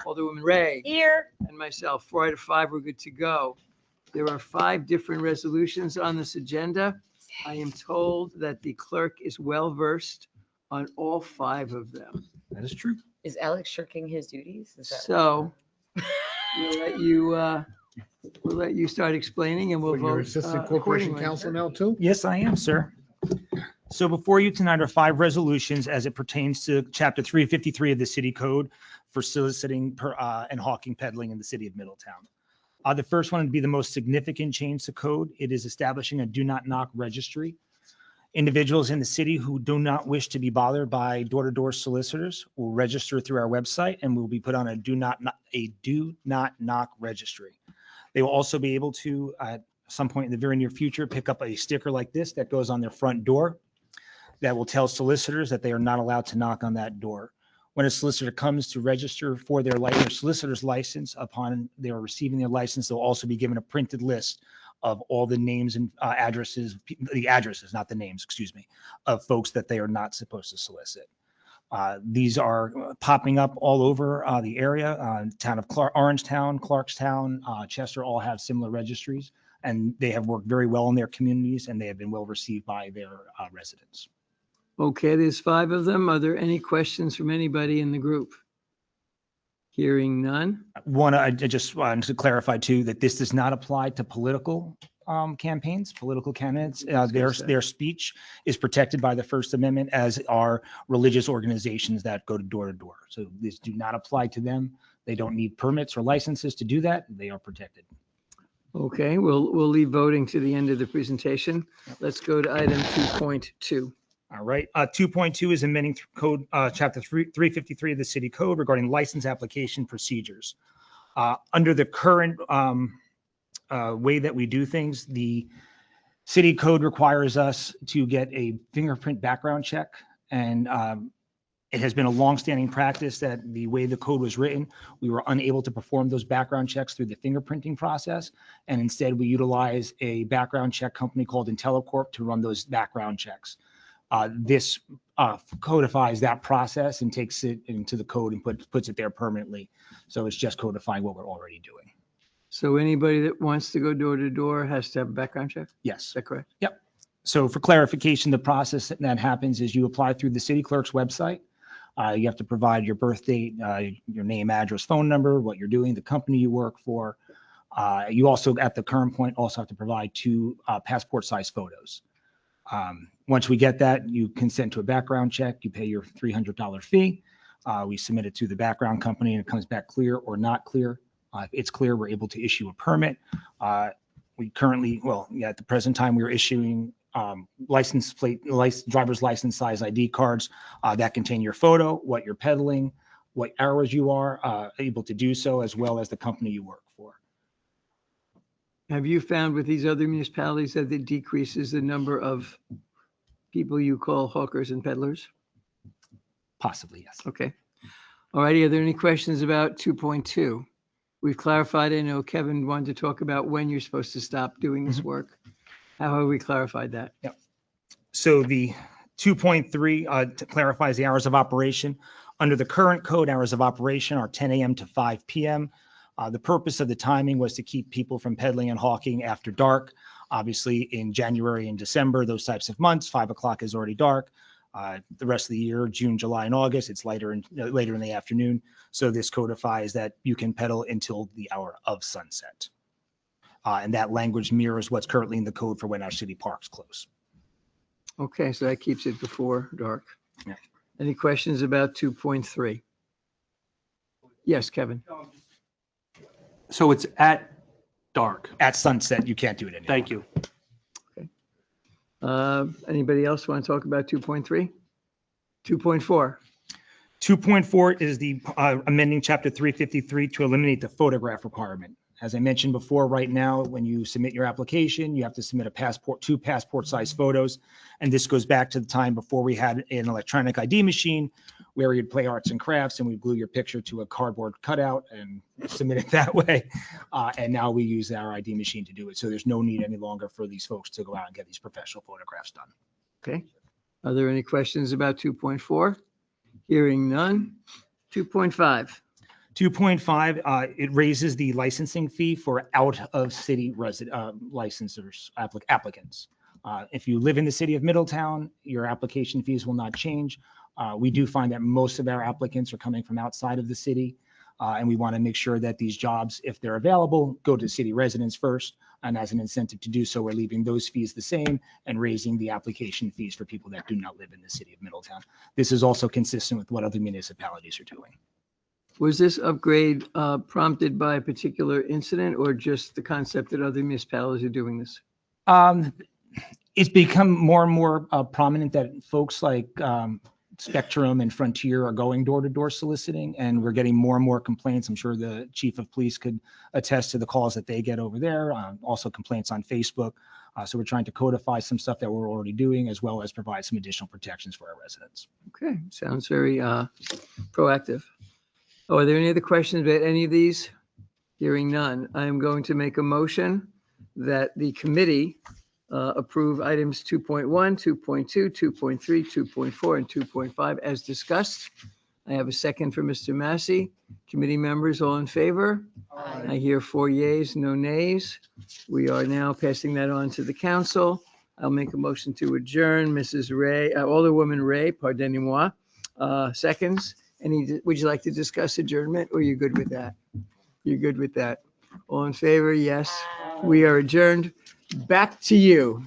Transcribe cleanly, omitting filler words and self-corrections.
Alderwoman Ray. Here. And myself, 4 out of 5, we're good to go. There are 5 different resolutions on this agenda. I am told that the clerk is well-versed on all 5 of them. That is true. Is Alex shirking his duties? So we'll let you start explaining and we'll But you're vote assistant corporation accordingly. counsel now too? Yes, I am, sir. So before you tonight are 5 resolutions as it pertains to Chapter 353 of the City Code for soliciting and hawking peddling in the city of Middletown. The first one would be the most significant change to code. It is establishing a do not knock registry. Individuals in the city who do not wish to be bothered by door-to-door solicitors will register through our website and will be put on a do not knock registry. They will also be able to, at some point in the very near future, pick up a sticker like this that goes on their front door that will tell solicitors that they are not allowed to knock on that door. When a solicitor comes to register for their solicitor's license, upon they are receiving their license, they'll also be given a printed list of all the names and addresses, the addresses, not the names, excuse me, of folks that they are not supposed to solicit. These are popping up all over the area. Town of Orangetown, Clarkstown, Chester all have similar registries, and they have worked very well in their communities, and they have been well received by their residents. Okay, there's 5 of them. Are there any questions from anybody in the group? Hearing none. I just wanted to clarify too, that this does not apply to political campaigns, political candidates. Their speech is protected by the First Amendment, as are religious organizations that go door to door. So this do not apply to them. They don't need permits or licenses to do that. They are protected. Okay, we'll leave voting to the end of the presentation. Let's go to item 2.2. All right. 2.2 is amending code chapter 353 of the city code regarding license application procedures. Under the current way that we do things, the city code requires us to get a fingerprint background check. And it has been a longstanding practice that the way the code was written, we were unable to perform those background checks through the fingerprinting process. And instead we utilize a background check company called IntelliCorp to run those background checks. This codifies that process and takes it into the code and puts it there permanently. So it's just codifying what we're already doing. So anybody that wants to go door to door has to have a background check? Yes. Is that correct? Yep. So for clarification, the process that happens is you apply through the city clerk's website. You have to provide your birth date, your name, address, phone number, what you're doing, the company you work for. You also, at the current point, also have to provide 2 passport-sized photos. Once we get that, you consent to a background check. You pay your $300 fee. We submit it to the background company, and it comes back clear or not clear. If it's clear, we're able to issue a permit. We currently, at the present time, we are issuing driver's license size ID cards that contain your photo, what you're peddling, what hours you are able to do so, as well as the company you work for. Have you found with these other municipalities that it decreases the number of people you call hawkers and peddlers? Possibly, yes. Okay. All righty. Are there any questions about 2.2? We've clarified. I know Kevin wanted to talk about when you're supposed to stop doing this work. How have we clarified that? Yep. So the 2.3 clarifies the hours of operation. Under the current code, hours of operation are 10 a.m. to 5 p.m. The purpose of the timing was to keep people from peddling and hawking after dark. Obviously, in January and December, those types of months, 5 o'clock is already dark. The rest of the year, June, July, and August, it's later in the afternoon. So this codifies that you can peddle until the hour of sunset. And that language mirrors what's currently in the code for when our city parks close. Okay, so that keeps it before dark. Yeah. Any questions about 2.3? Yes, Kevin. So it's at dark. At sunset, you can't do it anymore. Thank you. Okay. Anybody else want to talk about 2.3? 2.4. 2.4 is the amending chapter 353 to eliminate the photograph requirement. As I mentioned before, right now, when you submit your application, you have to submit two passport-sized photos. And this goes back to the time before we had an electronic ID machine where you'd play arts and crafts and we'd glue your picture to a cardboard cutout and submit it that way. And now we use our ID machine to do it. So there's no need any longer for these folks to go out and get these professional photographs done. Okay. Are there any questions about 2.4? Hearing none. 2.5. 2.5, it raises the licensing fee for out-of-city licensors, applicants. If you live in the city of Middletown, your application fees will not change. We do find that most of our applicants are coming from outside of the city, and we want to make sure that these jobs, if they're available, go to city residents first. And as an incentive to do so, we're leaving those fees the same and raising the application fees for people that do not live in the city of Middletown. This is also consistent with what other municipalities are doing. Was this upgrade prompted by a particular incident or just the concept that other municipalities are doing this? It's become more and more prominent that folks like Spectrum and Frontier are going door-to-door soliciting, and we're getting more and more complaints. I'm sure the chief of police could attest to the calls that they get over there, also complaints on Facebook. So we're trying to codify some stuff that we're already doing, as well as provide some additional protections for our residents. Okay, sounds very proactive. Oh, are there any other questions about any of these? Hearing none, I am going to make a motion that the committee approve items 2.1, 2.2, 2.3, 2.4, and 2.5 as discussed. I have a second for Mr. Massey. Committee members, all in favor? I hear 4 yeas, no nays. We are now passing that on to the council. I'll make a motion to adjourn. Mrs. Ray, Alderwoman Ray, pardonnez-moi, seconds. Would you like to discuss adjournment, or you're good with that? You're good with that. All in favor? Yes. We are adjourned. Back to you.